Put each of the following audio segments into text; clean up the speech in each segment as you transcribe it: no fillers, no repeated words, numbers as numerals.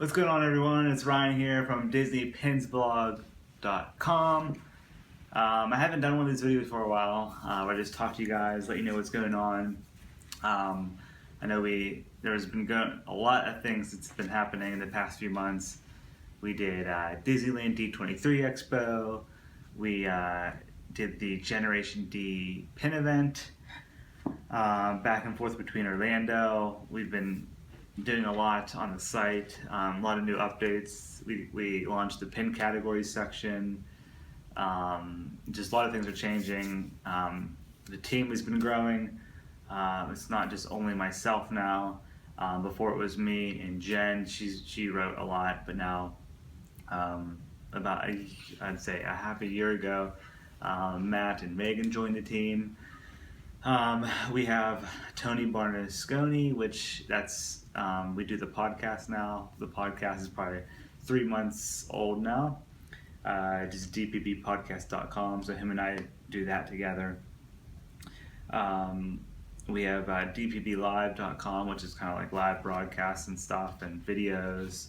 What's going on, everyone? It's Ryan here from DisneyPinsBlog.com. I haven't done one of these videos for a while. I just talk to you guys, let you know what's going on. I know there's been a lot of things that's been happening in the past few months. We did Disneyland D23 Expo. We did the Generation D pin event. Back and forth between Orlando. We've been doing a lot on the site, a lot of new updates. We launched the pin categories section. Just a lot of things are changing. The team has been growing. It's not just only myself now. Before it was me and Jen. She wrote a lot, but now about I'd say a half a year ago, Matt and Megan joined the team. We have Tony Barnasconi, which we do the podcast now. The podcast is probably 3 months old now. Just dpbpodcast.com. So him and I do that together. We have dpblive.com, which is kind of like live broadcasts and stuff and videos.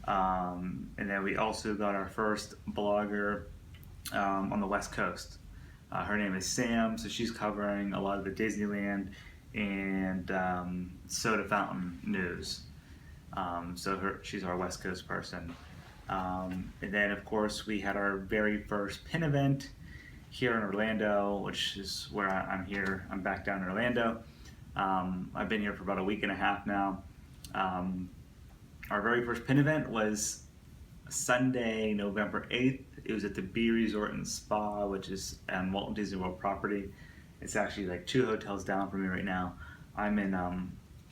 And then we also got our first blogger on the West Coast. Her name is Sam, so she's covering a lot of the Disneyland and soda fountain news. She's our West Coast person. And then, of course, we had our very first pin event here in Orlando, which is where I'm here. I'm back down in Orlando. I've been here for about a week and a half now. Our very first pin event was Sunday, November 8th. It was at the B Resort and Spa, which is on Walt Disney World property. It's actually like 2 hotels down from me right now. I'm in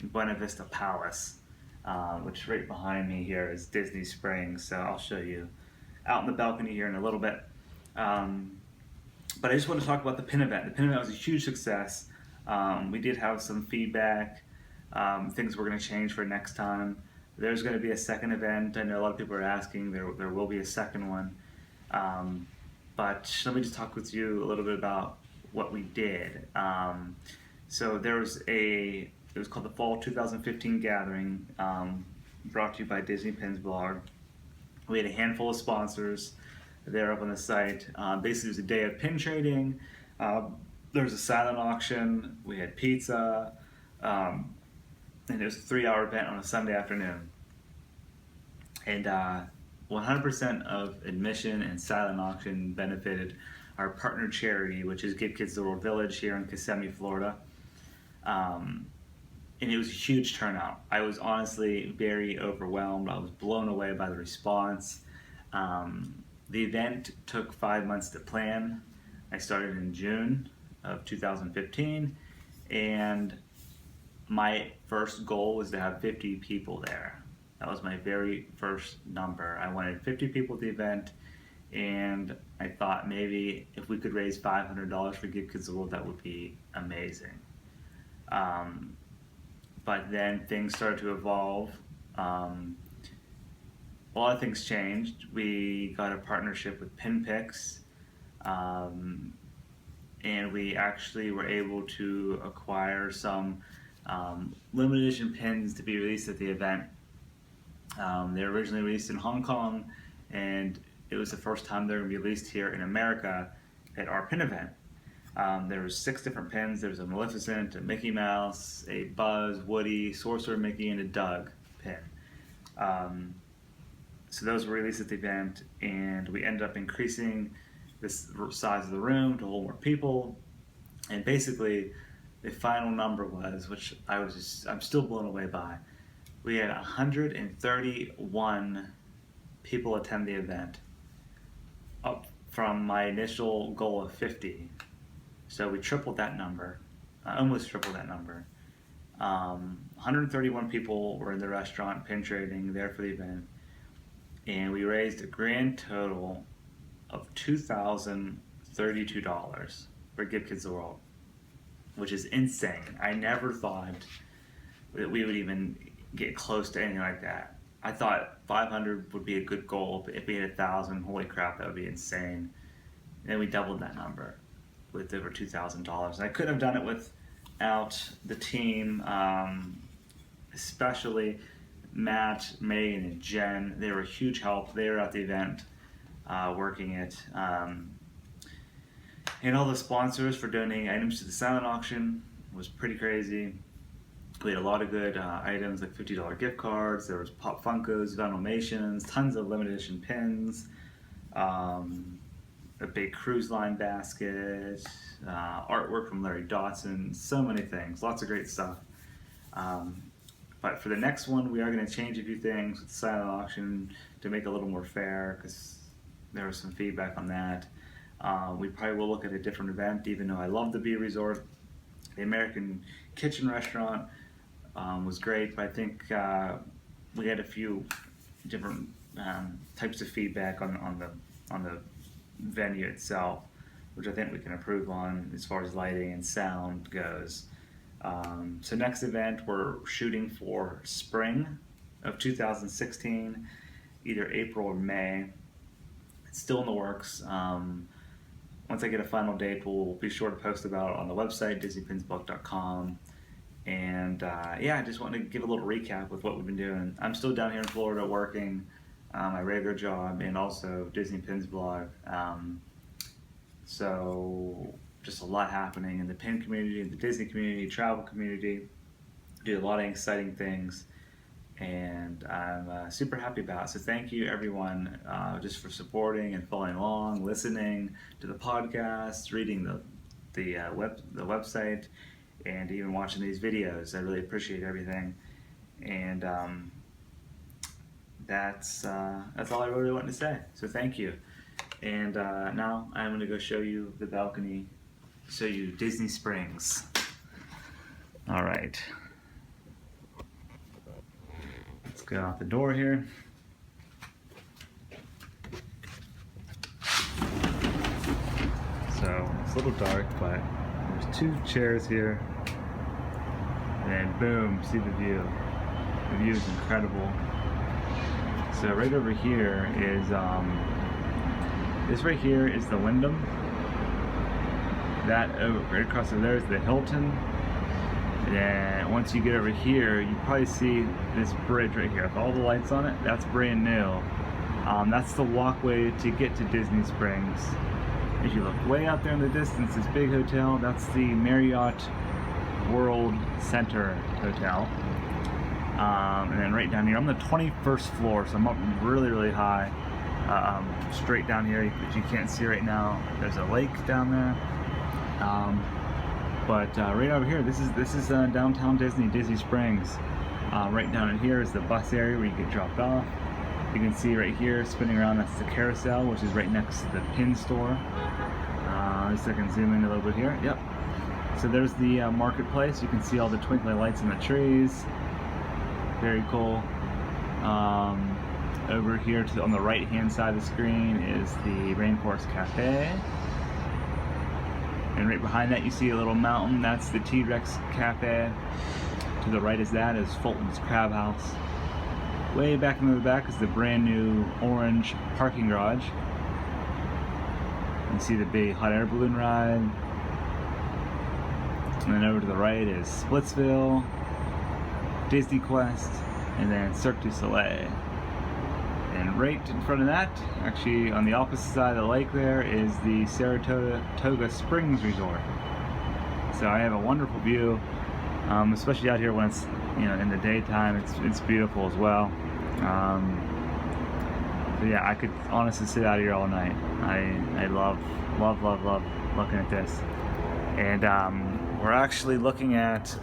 Buena Vista Palace, which right behind me here is Disney Springs. So I'll show you out in the balcony here in a little bit. But I just want to talk about the pin event. The pin event was a huge success. We did have some feedback, things we're going to change for next time. There's going to be a second event. I know a lot of people are asking. There will be a second one. But let me just talk with you a little bit about what we did. So it was called the Fall 2015 Gathering, brought to you by Disney Pins Blog. We had a handful of sponsors there up on the site. Basically, it was a day of pin trading. There was a silent auction. We had pizza. And it was a 3-hour event on a Sunday afternoon. And 100% of admission and silent auction benefited our partner charity, which is Give Kids the World Village here in Kissimmee, Florida. And it was a huge turnout. I was honestly very overwhelmed. I was blown away by the response. The event took 5 months to plan. I started in June of 2015, and my first goal was to have 50 people there. That was my very first number. I wanted 50 people at the event, and I thought maybe if we could raise $500 for Give Kids the World, that would be amazing. But then things started to evolve. A lot of things changed. We got a partnership with PinPix, and we actually were able to acquire some limited edition pins to be released at the event. They were originally released in Hong Kong, and it was the first time they were going to be released here in America at our pin event. There were 6 different pins. There was a Maleficent, a Mickey Mouse, a Buzz, Woody, Sorcerer Mickey, and a Doug pin. So those were released at the event, and we ended up increasing the size of the room to hold more people. And basically, the final number was, which I'm still blown away by, we had 131 people attend the event, up from my initial goal of 50. So we tripled that number, almost tripled that number. 131 people were in the restaurant pin trading there for the event, and we raised a grand total of $2,032 for Give Kids the World, which is insane. I never thought that we would even get close to anything like that. I thought 500 would be a good goal, but if we had 1,000, holy crap, that would be insane. And then we doubled that number with over $2,000. And I couldn't have done it without the team, especially Matt, May, and Jen. They were a huge help. They were at the event working it. And all the sponsors for donating items to the silent auction was pretty crazy. We had a lot of good items like $50 gift cards. There was Pop Funkos, Venomations, tons of limited edition pins, a big cruise line basket, artwork from Larry Dodson, so many things, lots of great stuff. But for the next one, we are going to change a few things with the silent auction to make it a little more fair, because there was some feedback on that. We probably will look at a different event, even though I love the Bee Resort. The American Kitchen Restaurant was great, but I think we had a few different types of feedback on the venue itself, which I think we can improve on as far as lighting and sound goes. So next event, we're shooting for spring of 2016, either April or May. It's still in the works. Once I get a final date, we'll be sure to post about it on the website, DisneyPinsBlock.com. And yeah, I just wanted to give a little recap with what we've been doing. I'm still down here in Florida working my regular job and also Disney Pins Blog. So just a lot happening in the pin community, the Disney community, travel community. Do a lot of exciting things, and I'm super happy about it. So thank you everyone just for supporting and following along, listening to the podcast, reading the website, and even watching these videos. I really appreciate everything, and that's all I really wanted to say. So thank you. And now I'm going to go show you the balcony, show you Disney Springs. All right. Let's go out the door here. So it's a little dark, but there's two chairs here. And boom, see the view. The view is incredible. So right over here is this right here is the Wyndham. That right across there is the Hilton. And then once you get over here, you probably see this bridge right here with all the lights on it. That's brand new. That's the walkway to get to Disney Springs. If you look way out there in the distance, this big hotel, that's the Marriott World Center Hotel. And then right down here, I'm on the 21st floor, so I'm up really, really high. Straight down here, which you can't see right now. There's a lake down there. But right over here, this is downtown Disney Springs. Right down in here is the bus area where you get dropped off. You can see right here, spinning around, that's the carousel, which is right next to the pin store. Just so I can zoom in a little bit here. Yep. So there's the marketplace. You can see all the twinkling lights in the trees. Very cool. Over here on the right hand side of the screen is the Rainforest Cafe. And right behind that you see a little mountain, that's the T-Rex Cafe. To the right is Fulton's Crab House. Way back in the back is the brand new orange parking garage. You see the big hot air balloon ride. And then over to the right is Splitsville, Disney Quest, and then Cirque du Soleil. And right in front of that, actually on the opposite side of the lake there, is the Saratoga Springs Resort. So I have a wonderful view, especially out here when it's in the daytime. It's beautiful as well. So yeah, I could honestly sit out here all night. I love looking at this. And we're actually looking at,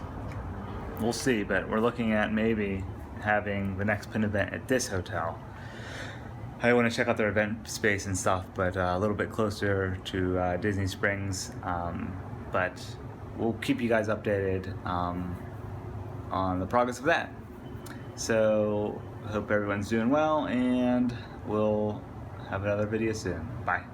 we'll see, but we're looking at maybe having the next pin event at this hotel. I want to check out their event space and stuff, but a little bit closer to Disney Springs. But we'll keep you guys updated on the progress of that. So hope everyone's doing well, and we'll have another video soon. Bye.